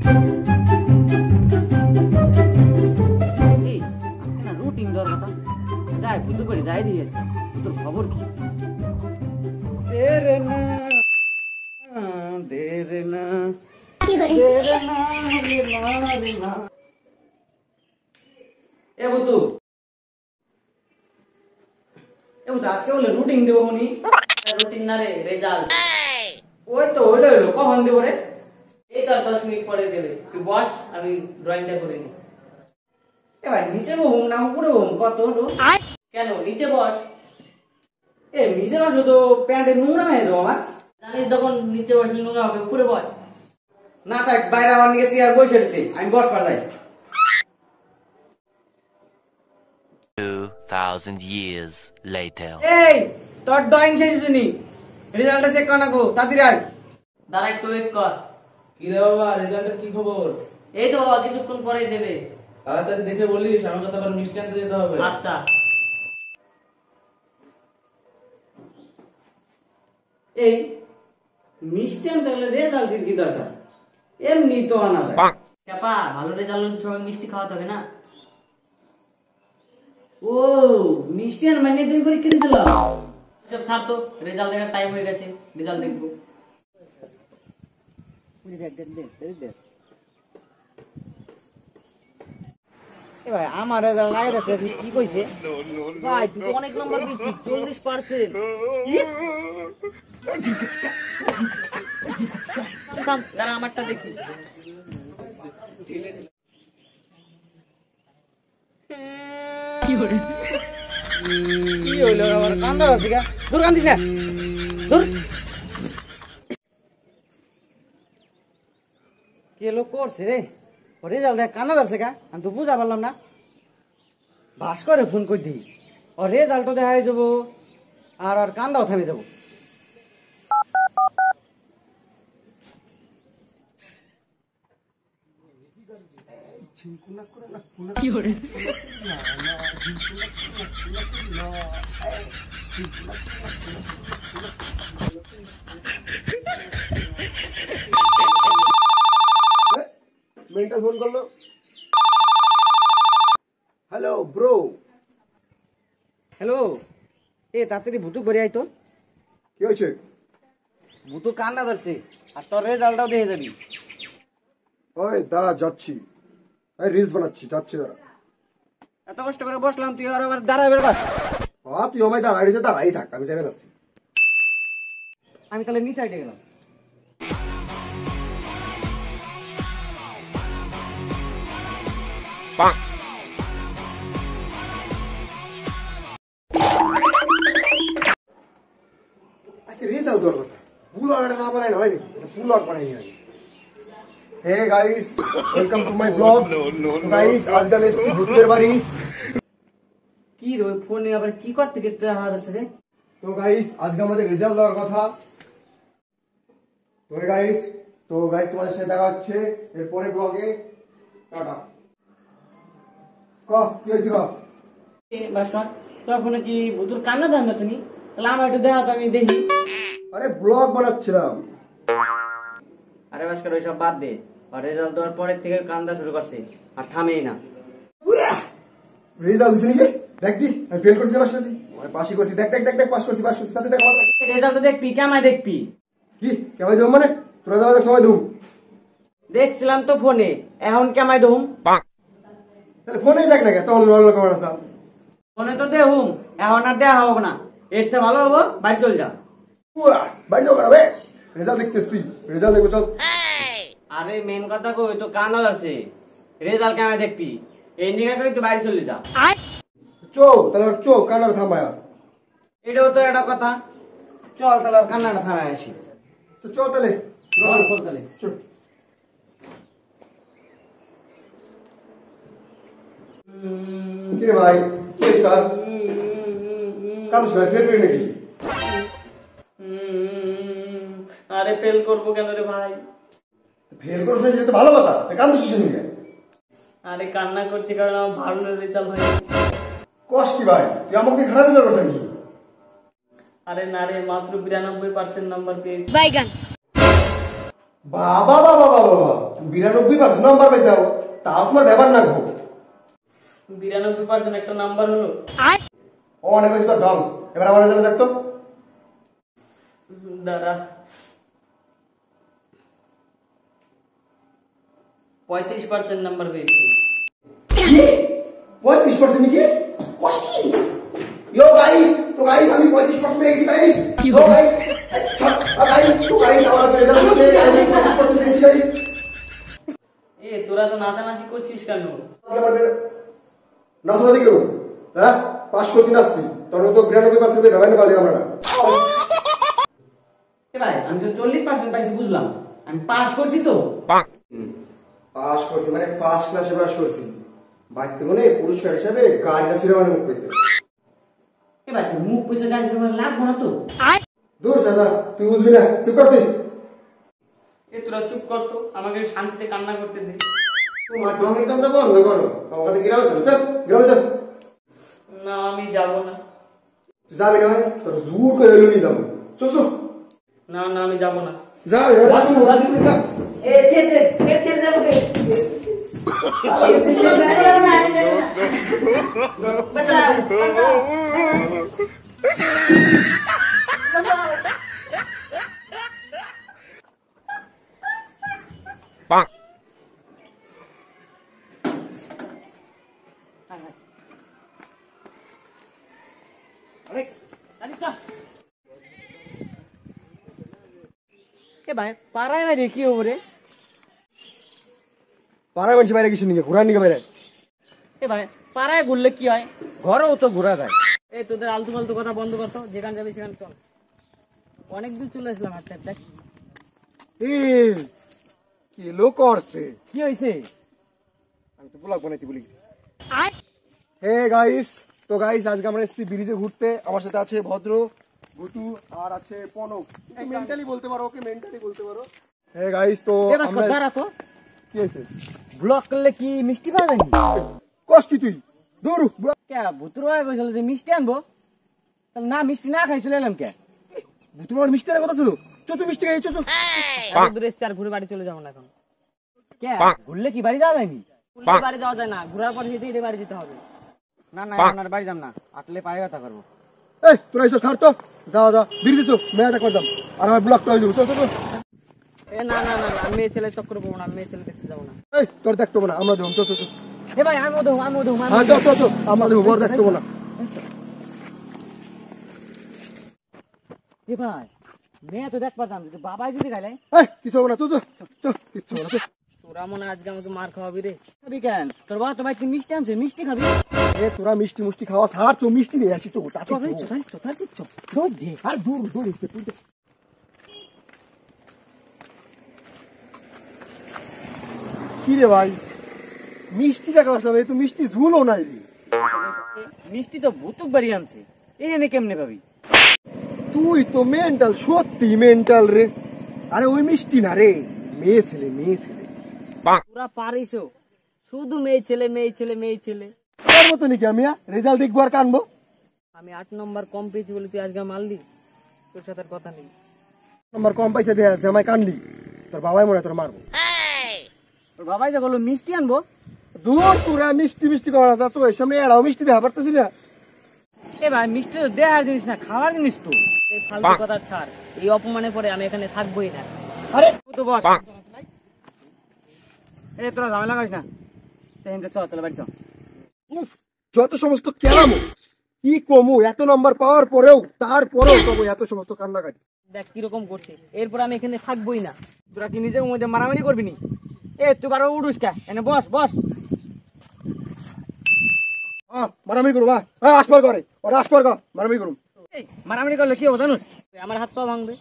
এই আজকে না রুটিন দেওয়ার কথা যাই বুঝতে পারি যাই দিয়ে তোর খবর কি দেরে না দেরে না দেরে না রে না এ বুতু আজকে বলে রুটিন দেবো উনি রুটিন না রে রেজাল্ট ওই তো হইলো কখন দেবো রে এই তো 10 মিনিট পরে দেবে তুই বস আমি ড্রয়িংটা করে নি এ ভাই নিচে বসুন না উপরে বসুন কত হলো কেন নিচে বস এ নিচে বসো তো প্যান্টে নোংরা হয়ে যাবো আমার জানিস যখন নিচে বসলে নোংরা হবে উপরে বস না থাক বাইরে আমার নিয়ে চেয়ার বসে রয়েছে আমি বস পার যাই 2000 years later. এই তোর ড্রয়িং শেষ হয়নি রেজাল্টটা চেক কর না গো তাড়াতাড়ি আয় দাঁড়া একটু ওয়েট কর কি রে বাবা রেজাল্টের কি খবর? এই তো বাবা কিছুক্ষণ পরেই দেবে তাড়াতাড়ি দেখে বলিস, আমাকে তো আবার মিষ্টি আনতে যেতে হবে। আচ্ছা এই মিষ্টি আনতে হলে রেজাল্টের কি দরকার এমনি তো আনা যায় চাপা ভালো রেজাল্ট হলে সবাই মিষ্টি খাওয়াতে হবে না ও মিষ্টি আন মানে তুমি পরীক্ষা দিছিল সব ছাড় তো রেজাল্ট দেখার টাইম হয়ে গেছে রেজাল্ট দেখবো এ ভাই আমার রেজাল্ট নাই রে কি কইছে ভাই তুই তো অনেক নম্বর পেয়েছিস 40% থাম দাঁড়া আমারটা দেখি কি হইলো আমার কান্দা আছে গা দূর কান্দিস না দূর কে লোক করছে রে ও রেজাল্ট দেখ কান্না ধরছে গা আমি তো বুঝা পারলাম না ভাস্করে ফোন করে দিই ও রেজাল্টও দেখাই যাবো আর কান্দাও থামে যাবো কি করে মেন্টাল ফোন করলো। Hello bro. হ্যালো এ তাড়াতাড়ি ভুটুক ভরে আইতো কি হয়েছে? ভুটু কান্না ধরছে আর তোর রেজাল্টটাও দেখে যাবি ওই দাঁড়া যাচ্ছি, আমি রিলস বানাচ্ছি, যাচ্ছি দাঁড়া। এত কষ্ট করে বসলাম তুই আর আবার দাঁড়ায় বেরবাস তুই আমায় দাঁড়াই রয়েছে, দাঁড়াই থাক, আমি যাবে যাচ্ছি। আমি তাহলে নিচে আইটে গেলাম আচ্ছা রেজাল্ট দেওয়ার কথা ব্লগ না বানাই না হয়নি, ব্লগ বানাইনি আমি। Hey guys welcome to my blog. Guys আজকে আমি এসেছি ভূতের বাড়ি। কি রে ফোনে আবার কি করতে গেতে হাত আছে রে তো গাইস আজকে আমাদের রেজাল্ট দেওয়ার কথা। তো গাইস তোমাদের সাথে দেখা হচ্ছে এর পরে ব্লগে। টাটা। কি হয়েছে ভাস্কর তোর ফোনে কি ভুতুর কান্না ধান আছে নি তাহলে আমার একটু দেখা তো আমি দেখি আরে ব্লগ বানাচ্ছিলাম। আরে ভাস্কর ওইসব বাদ দে আর রেজাল্ট দেওয়ার পরের থেকে কান্দা শুরু করছে আর থামেই না রেজাল্ট দিছিনি কে দেখ দি, আমি ফেল করছি পাস করছি, আমি পাসই করছি, দেখ দেখ দেখ দেখ পাস করছি তাতে দেখ আমার রেজাল্ট দেখবি কেমায় দেখবি কি কেমন দেব মানে তোরা যাওয়া সময় দেব দেখছিলাম তো ফোনে এখন কেমায় দহুম তাহলে ফোনেই দেখ না কে তখন নল কেমন আছে ফোনে তো দেহুম এখন আর দেয়া হোক না এর থেকে ভালো হবো বাড়ি চলে যা বাড়ি যাও করাবে রেজাল্ট দেখতেছি, রেজাল্ট দেখবো চল। আরে মেন কথা কই তো কান্না ধরছে রেজাল্ট কেমায় দেখবি এই নিয়ে কই তুই বাড়ি চলে যা চো তাহলে চো কান্নার থামায়া, এটাও তো একটা কথা চল তাহলে আর কান্নাটা থামায় আসি তো চো তাহলে বল খোল তাহলে চো। কিরে ভাই কি তার কাজ হয় ফেল করে নাকি? আরে ফেল করবো কেন রে ভাই ফেল করে শুনে যেতে ভালো কথা, কান্দু শুনে নিয়ে আরে কান্না করছি কারণ আমার ভালো রেজাল্ট হয়নি কষ্ট কি ভাই, তুই আমাকে খারাপ রেজাল্ট করছিস নাকি? আরে না রে মাত্র 92% নাম্বার পেয়েছি বাবা বাবা বাবা বাবা 92% নাম্বার পাইছাও, তাও তোমার ব্যাপার নাকবো। 92% একটা নাম্বার হলো। ও অনেক হয়েছে তোর ঢং, এবার আমার রেজাল্ট দেখতো। দাঁড়া, 35% নাম্বার পেয়েছি। 35% নাকি? কষ্টি। ইয়ো গাইস, তো গাইস আমি 35% পেয়ে গেছি গাইস। ইয়ো গাইস, গাইস তো গাইস আমার রেজাল্ট হচ্ছে গাইস 35% পেয়েছি গাইস। তোরা তো নাচানাচি করছিস কেন? নাচনাচি কেউ, হ্যাঁ পাস করছি নাচছি, তোর তো 92% ভেবে পারলি আমরা না। ভাই আমি তো 40% পাইছি বুঝলাম, আমি পাস করছি তো। পাস করছি মানে ফার্স্ট ক্লাসে পাস করছি, বাড়িতে মনে পুরস্কার হিসাবে গাড়িটা ছিল মানে মুখ পেয়েছে। ভাই তুই মুখ পয়সা গাড়ি লাগবো না তো। দূর দাদা তুই বুঝবি না, চুপ কর তুই। তোরা চুপ কর তো, আমাকে শান্তিতে কান্না করতে দে। তোমার ঢঙের কান্দা বন্ধ করো, আমার কাছে গ্রামে চলো, চল গ্রামে চল। না আমি যাবো না। তুই যাবি না মানে তোর জোর করে এলো নিয়ে যাবো, চল চল। না না আমি যাবো না। যা ভাই পাড়ায় বাইরে কি হবো রে? পাড়ায় মানুষ বাইরে কিছু নিয়ে ঘোরার নিয়ে বাইরে। ভাই পাড়ায় ঘুরলে কি হয়, ঘরেও তো ঘোরা যায়। তোদের আলতু ফালতু কথা বন্ধ করতো, যেখানে যাবি সেখানে চল। অনেকদূর চলে আসলাম। আচ্ছা দেখ কি লোক করছে, কি হয়েছে? আমি তো ব্লগ বানাইতে ভুলে গেছি। হে গাইস, তো গাইস আজকে আমরা এসেছি ব্রিজে ঘুরতে। আমার সাথে আছে ভদ্র, গুটু আর আছে পনক। মেন্টালি বলতে পারো, ওকে মেন্টালি বলতে পারো। হে গাইস তো আমরা তো কি হয়েছে, ব্লগ করলে কি মিষ্টি পাওয়া যায়নি? কষ্ট কি তুই দূর কে ভুতুর ভাই কইছিল যে মিষ্টি আনবো, তাহলে না মিষ্টি না খাই চলে এলাম। কে তোমার মিষ্টির কথা ছিল, চো মিষ্টি খাই চো। দূরে এসছি, আর ঘুরে বাড়ি চলে যাবো না এখন। কে ঘুরলে কি বাড়ি যাওয়া যায়নি? ঘুরলে বাড়ি যাওয়া যায় না, ঘুরার পর হেঁটে হেঁটে বাড়ি যেতে হবে। না না আপনার বাড়ি যাম না, আটলে পায়ে ব্যথা করবো। এই তোরা এসব ছাড় তো, যাও যাও ব্রিজে চো, মেয়েটা করতাম আর আমার ব্লগটা হয়ে যাবো। চো চো চো। না না না আমি মেয়ে ছেলে চক্কর পাবো না, মেয়ে ছেলে দেখতে যাবো না। এই তোর দেখতে না, আমরা দেবো। চো চো চো। হে ভাই আমিও দেবো, আমিও দেবো। হ্যাঁ চো চো চো, আমরা দেবো, বর দেখতে না। হে ভাই মেয়ে তো দেখ পারতাম, বাবাই যদি খাইলে কিছু হবে না, চো চো চো, কিচ্ছু হবে না। তোরা মনে হয় আজকে আমাকে মার খাওয়াবি রে। খাবি কেন? তোর বাবা তো ভাই তুই মিষ্টি আনছে, মিষ্টি খাবি? এ তোরা মিষ্টি মুষ্টি খাওয়া ছাড়, চো মিষ্টি নিয়ে আসি। চো দূর দে আর দূর দূর। কি রে ভাই মিষ্টি দেখা আসলাম, এই তো মিষ্টি ঝুলও নাই রে। মিষ্টি তো ভুতুক বাড়ি আনছে, এই এনে কেমনে পাবি? তুই তো মেন্টাল, সত্যি মেন্টাল রে। আরে ওই মিষ্টি না রে, মেয়ে ছেলে মেয়ে ছেলে। তোরা পারিসও শুধু মেয়ে ছেলে মেয়ে ছেলে মেয়ে ছেলে। তার মতো নাকি আমি রেজাল্ট দেখবো আর কানবো? আমি 8 নম্বর কম পেয়েছি বলে তুই আজকে মারলি? তোর সাথে আর কথা নেই। নম্বর কম পাইছে দেয়া আছে, আমায় কানলি, তোর বাবাই মনে হয় তোর মারবো। তোর বাবাই যে বললো মিষ্টি আনবো, দূর তোরা মিষ্টি মিষ্টি করা না, তো এর সামনে এরাও মিষ্টি দেখা পারতেছি না। এ ভাই মিষ্টি তো দেওয়ার জিনিস না, খাওয়ার জিনিস তো। এই ফালতু কথা ছাড়, এই অপমানে পরে আমি এখানে থাকবোই না। আরে তো বস এই তোরা ঝামেলা করিস না, চল তাহলে বাড়ি চল। যত সমস্ত কেলামো কি কমু, এত নাম্বার পাওয়ার পরেও তারপরেও তবু এত সমস্ত কান্নাকাটি। দেখ কিরকম করছে, এরপর আমি এখানে থাকবোই না। তোরা কি নিজের মধ্যে মারামারি করবি নি? এ তুই বারো উঠুস কে, এনে বস বস। মারামারি করুম, আসবার করে ওরা আসবার কর, মারামারি করুম। এই মারামারি করলে কি হবে জানুস? আমার হাত পা ভাঙবে।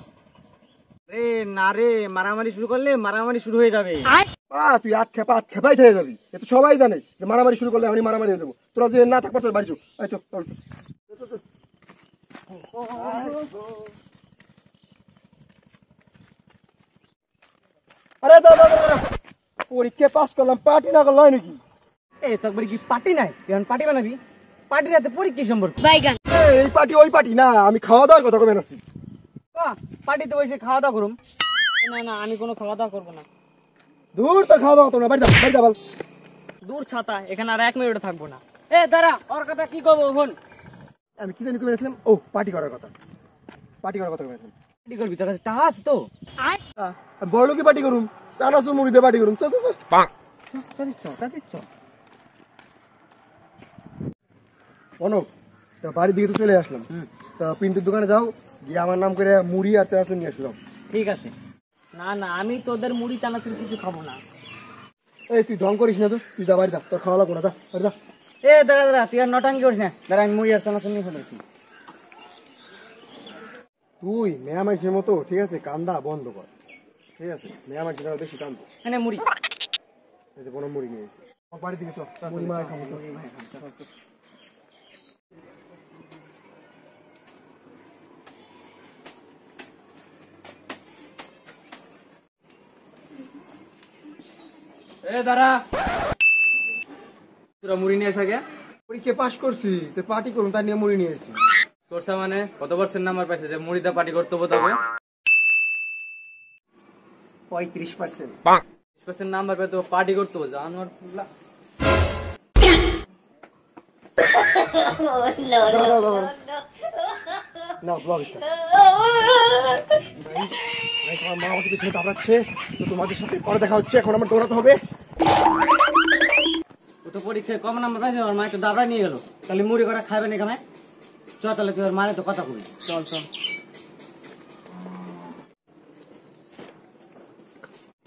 রে না রে, মারামারি শুরু করলে মারামারি শুরু হয়ে যাবে। তুই হাত খেপাই থেকে যাবি, এ তো সবাই জানে যে মারামারি শুরু করলে আমি মারামারি হয়ে যাবো। তোরা যে না থাকবার তোর বাড়ি চো, আরে দাদা পরীক্ষা পাস করলাম, পার্টি না করলাম নাকি? এ তোর কি পার্টি নাই? তুই এখন পার্টি বানাবি? পার্টির হাতে পরীক্ষা সম্পর্ক। এই পার্টি ওই পার্টি না, আমি খাওয়া দাওয়ার কথা কবে আসছি। পার্টিতে বসে খাওয়া দাওয়া করুম। না না, আমি কোনো খাওয়া দাওয়া করবো না। দূর তো খাওয়া দাওয়া তো না, বাড়ি যা বল। দূর ছাতা, এখানে আর 1 মিনিটও থাকবো না। এ দাঁড়া, ওর কথা কি করবো ফোন? আমি কি জানি করেছিলাম, ও পার্টি করার কথা করেছিলাম। কি করবি, তোর কাছে টাকা আছে তো? বড় লোকে পার্টি করুম, চানাচুর মুড়িতে পার্টি করুম। চল অনক, তা বাড়ির দিকে তো চলে আসলাম। তা পিন্টুর দোকানে যাও, গিয়ে আমার নাম করে মুড়ি আর চানাচুর নিয়ে আসলাম। ঠিক আছে। না না, আমি তোদের মুড়ি চানাচুর কিছু খাবো না। এই তুই ঢং করিস না তো, তুই যা বাড়ি যা, তোর খাওয়া লাগবো না, যা বাড়ি যা। এ দাঁড়া, তুই আর নটাঙ্কি করিস না। দাঁড়া, আমি মুড়ি আর চানাচুর নিয়ে ফেলেছি। তুই মেয়া মাইসের মতো, ঠিক আছে, কান্দা বন্ধ কর, ঠিক আছে? মেয়া মাইসের বেশি কান্দ। এনে মুড়ি। এই যে বড় মুড়ি নিয়ে এসেছি, বাড়ির দিকে চল, মুড়ি মায় খাবো। এ দাঁড়া, তোরা মুড়ি নিয়ে এসে গে? পরীক্ষা পাশ করছি, তো পার্টি করুন, তাই নিয়ে মুড়ি নিয়ে এসেছি। করছে মানে কত পার্সেন্ট নাম্বার পাইছে যে মুড়িতে পার্টি করতে হবে? তবে 35%। 20% নাম্বার পেয়ে তো পার্টি করতে হবে, জানোয়ার। না ব্লগ স্টার্ট। তোমার মা আমাকে পিছনে দাবড়াচ্ছে, তো তোমাদের সাথে পরে দেখা হচ্ছে। এখন আমার দৌড়াতে হবে। ও তো পরীক্ষায় কম নাম্বার পাইছে, ওর মা তো দাবড়া নিয়ে গেল। তাহলে মুড়ি করা খাবে না কামায়? চ তাহলে, তুই ওর মারে তো কথা কবি। চল।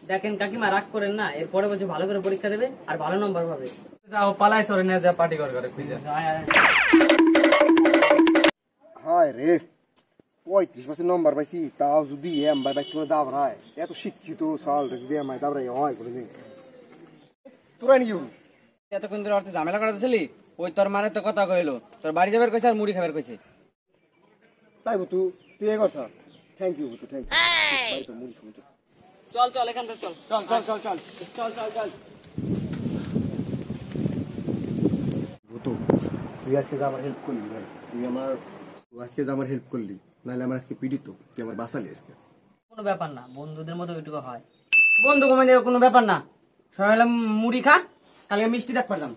দেখেন কাকিমা, রাগ করেন না, এরপরে বলছে ভালো করে পরীক্ষা দেবে আর ভালো নম্বর পাবে। যাও পালাই সরে নিয়ে যা পার্টি করে খুঁজে। হায় রে, 35% নম্বর পাইছি, তাও যদি এম বাই বাইক করে দাবড়ায়, এত শিক্ষিত সাল যদি এম বাই দাবড়ায় হয় কোনোদিন? তোরা নিয়ে এতক্ষণ ধরে অর্থে ঝামেলা করাতেছিলি, ওই তোর মারে তো কথা কইলো, তোর বাড়ি যাবার কইছে আর মুড়ি খাবার কইছে। তাই বুতু, তুই এ কথা। Thank you Butu, thank you. বাড়ি চল, মুড়ি খাবো। চল এখান থেকে চল। বুতু, তুই আজকে যা আমার হেল্প করলি ভাই, তুই আজকে যা আমার হেল্প করলি, নাহলে আমার আজকে পিড়িত, তুই আমার বাঁচালি আজকে। কোনো ব্যাপার না, বন্ধুদের মধ্যে ওইটুকু হয়। বন্ধু কমে কোনো ব্যাপার না। সবাই মিলে মুড়ি খা, কালকে মিষ্টি দেখ পারতাম।